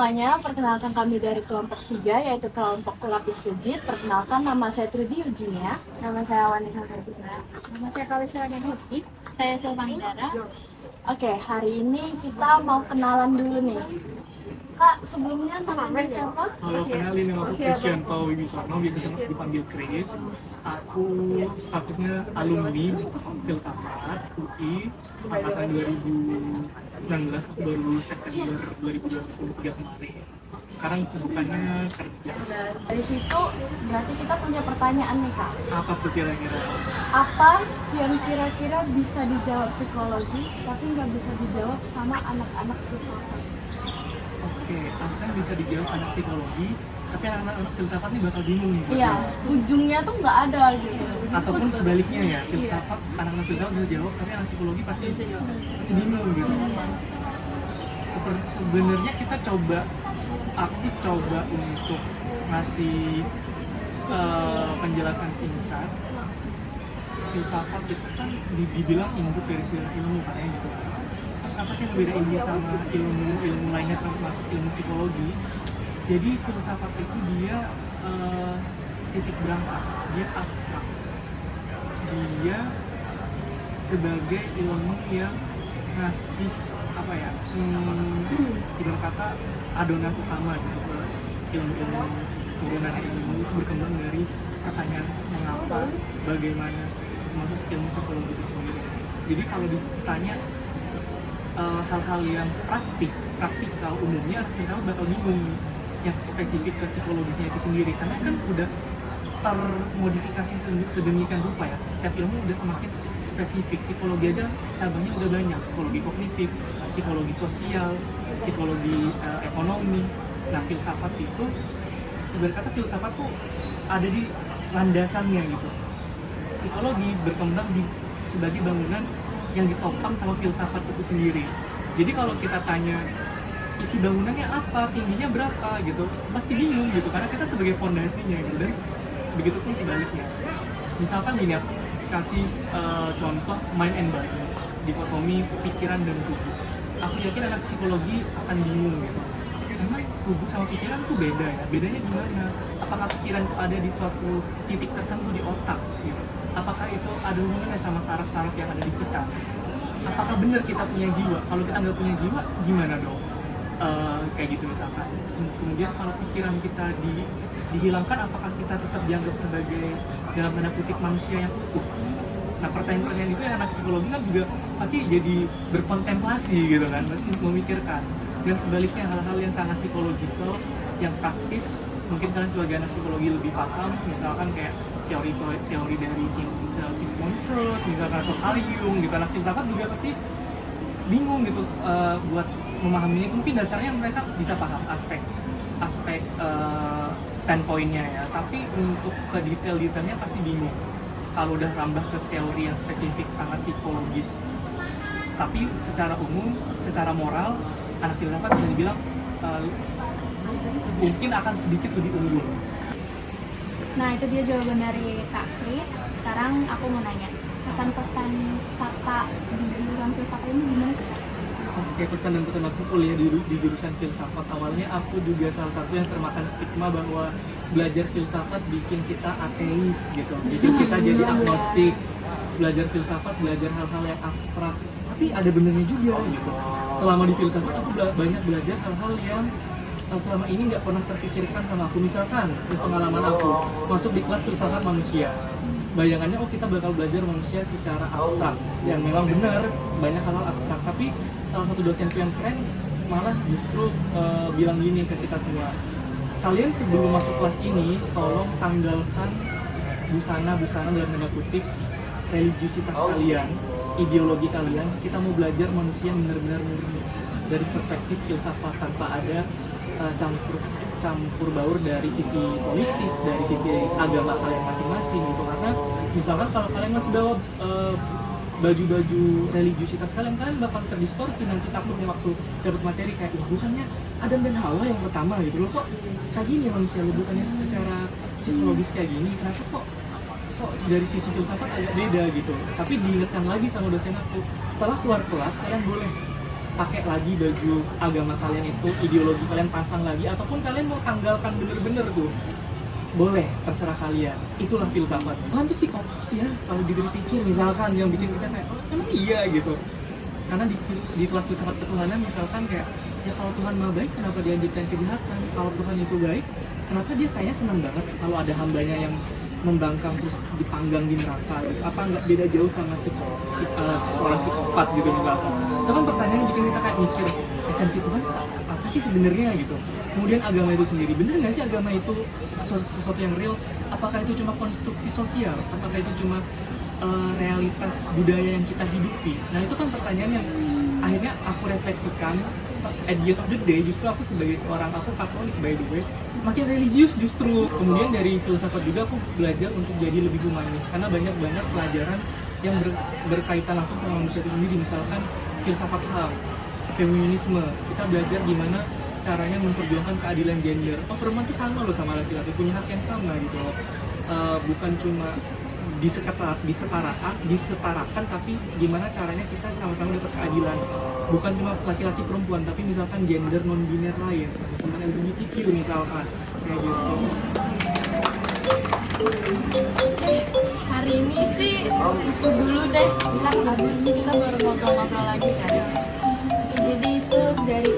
semuanya, perkenalkan kami dari kelompok 3, yaitu kelompok Lapis Legit. Perkenalkan, nama saya Trudy Eugenia. Nama saya Wanita Sarpina. Nama saya Kalisya Hutki. Saya Silvani Dara. Oke, hari ini kita mau kenalan dulu nih. Kak, sebelumnya namanya siapa? Halo, kenalin, nama aku Krisyanto Wibisono, biasa dipanggil Kris. Aku statusnya alumni filsafat UI angkatan 2019, aku baru lulus September 2023 kemarin. Sekarang kesibukannya kerja. Dari situ berarti kita punya pertanyaan nih, Kak. Apa tuh kira-kira? Apa yang kira-kira bisa dijawab psikologi tapi nggak bisa dijawab sama anak-anak filsafat? Oke, apa yang bisa dijawab anak psikologi, tapi anak-anak filsafat ini bakal bingung nih. Iya, ujungnya tuh nggak ada gitu. Ataupun sebaliknya ya, filsafat, anak-anak filsafat bisa jawab, tapi anak psikologi pasti bingung gitu. Sebenarnya aku coba untuk ngasih penjelasan singkat. Filsafat itu kan dibilang induk dari segala ilmu katanya gitu. Terus apa sih yang bedain dia sama ilmu lainnya termasuk ilmu psikologi? Jadi filsafat itu dia titik berangkat, dia abstrak. Dia sebagai ilmu yang ngasih apa ya, ibarat kata adonan utama gitu ke ilmu-ilmu turunan ilmu itu berkembang dari pertanyaan mengapa, bagaimana, termasuk ilmu psikologi itu sendiri. Jadi kalau ditanya hal-hal yang praktikal umumnya filsafat bakal bingung yang spesifik ke psikologisnya itu sendiri, karena kan udah termodifikasi sedemikian rupa ya, setiap ilmu udah semakin spesifik. Psikologi aja cabangnya udah banyak, psikologi kognitif, psikologi sosial, psikologi ekonomi. Nah, filsafat itu ibarat kata filsafat tuh ada di landasannya gitu. Psikologi berkembang sebagai bangunan yang ditopang sama filsafat itu sendiri. Jadi kalau kita tanya isi bangunannya apa, tingginya berapa gitu, pasti bingung gitu, karena kita sebagai fondasinya gitu. Dan begitupun sebaliknya. Misalkan gini, aku kasih contoh mind and body, dikotomi pikiran dan tubuh. Aku yakin anak psikologi akan bingung gitu. Emang tubuh sama pikiran tuh beda ya? Bedanya gimana? Apakah pikiran itu ada di suatu titik tertentu di otak gitu? Apakah itu ada hubungannya sama saraf-saraf yang ada di kita? Apakah benar kita punya jiwa? Kalau kita nggak punya jiwa, gimana dong? Kayak gitu misalkan. Kemudian kalau pikiran kita dihilangkan, apakah kita tetap dianggap sebagai dalam tanda kutip manusia yang utuh? Nah, pertanyaan-pertanyaan itu yang anak psikologi kan juga pasti jadi berkontemplasi gitu kan, pasti memikirkan. Dan sebaliknya hal-hal yang sangat psikologikal, yang praktis, mungkin kalian sebagai anak psikologi lebih paham, misalkan kayak teori dari Sigmund Freud, misalkan, atau Carl Jung gitu. Anak filsafat juga pasti bingung gitu buat memahaminya. Mungkin dasarnya mereka bisa paham aspek standpointnya ya, tapi untuk ke detail-detailnya pasti bingung kalau udah rambah ke teori yang spesifik sangat psikologis. Tapi secara umum, secara moral, anak filsafat bisa dibilang mungkin akan sedikit lebih unggul. Nah, itu dia jawaban dari Kak Kris. Sekarang aku mau nanya, pesan-pesan kakak di jurusan filsafat ini gimana sih, Kak? Oke, pesan dan pesan aku kuliah di jurusan filsafat. Awalnya aku juga salah satu yang termakan stigma bahwa belajar filsafat bikin kita ateis gitu, bikin kita jadi agnostik. Belajar filsafat, belajar hal-hal yang abstrak, tapi ada benernya juga gitu. Selama di filsafat aku banyak belajar hal-hal yang selama ini nggak pernah terpikirkan sama aku. Misalkan pengalaman aku masuk di kelas filsafat manusia, bayangannya kita bakal belajar manusia secara abstrak, yang memang benar banyak hal-hal abstrak. Tapi salah satu dosenku yang keren malah justru bilang gini ke kita semua, kalian sebelum masuk kelas ini tolong tanggalkan busana dalam tanda kutip religiusitas kalian, ideologi kalian. Kita mau belajar manusia yang benar-benar murni dari perspektif filsafat, tanpa ada campur baur dari sisi politis, dari sisi agama kalian masing-masing gitu. Karena misalkan kalau kalian masih bawa baju-baju religiusitas kalian bakal terdistorsi nanti, takutnya waktu dapat materi kayak bukannya Adam dan Hawa yang pertama gitu loh, kok kayak gini manusia lu, bukannya secara psikologis kayak gini, kenapa kok dari sisi filsafat agak beda gitu. Tapi diingatkan lagi sama dosen aku, setelah keluar kelas kalian boleh pakai lagi baju agama kalian itu, ideologi kalian pasang lagi, ataupun kalian mau tanggalkan bener-bener tuh, boleh, terserah kalian. Itulah filsafat. Tuhan tuh sih kok, ya kalau dipikir misalkan yang bikin kita kayak, oh, emang iya gitu. Karena di kelas filsafat ketuhanan misalkan kayak, ya kalau Tuhan maha baik, kenapa dia anjurkan kejahatan? Kalau Tuhan itu baik, kenapa dia kayaknya senang banget kalau ada hambanya yang membangkang terus dipanggang di neraka gitu. Apa nggak beda jauh sama seorang psikopat gitu misalkan. Itu kan pertanyaan yang bikin kita kayak mikir, esensi Tuhan apa sih sebenarnya gitu. Kemudian agama itu sendiri, bener nggak sih agama itu sesuatu yang real? Apakah itu cuma konstruksi sosial? Apakah itu cuma realitas budaya yang kita hidupi? Nah itu kan pertanyaan yang akhirnya aku refleksikan. At the end of the day, justru aku sebagai seorang, aku Katolik by the way, makin religius justru. Kemudian dari filsafat juga aku belajar untuk jadi lebih humanis, karena banyak banget pelajaran yang berkaitan langsung sama manusia itu sendiri. Misalkan filsafat HAM, feminisme, kita belajar gimana caranya memperjuangkan keadilan gender. Oh, perempuan tuh sama loh sama laki-laki, punya hak yang sama gitu loh. Bukan cuma disetarakan, tapi gimana caranya kita sama-sama dapat keadilan. Bukan cuma laki-laki perempuan, tapi misalkan gender non-biner lain, teman-teman LGBTQ misalkan, kayak gitu. Hari ini sih itu dulu deh, kan habis ini kita baru ngobrol-ngobrol lagi kan. Jadi itu dari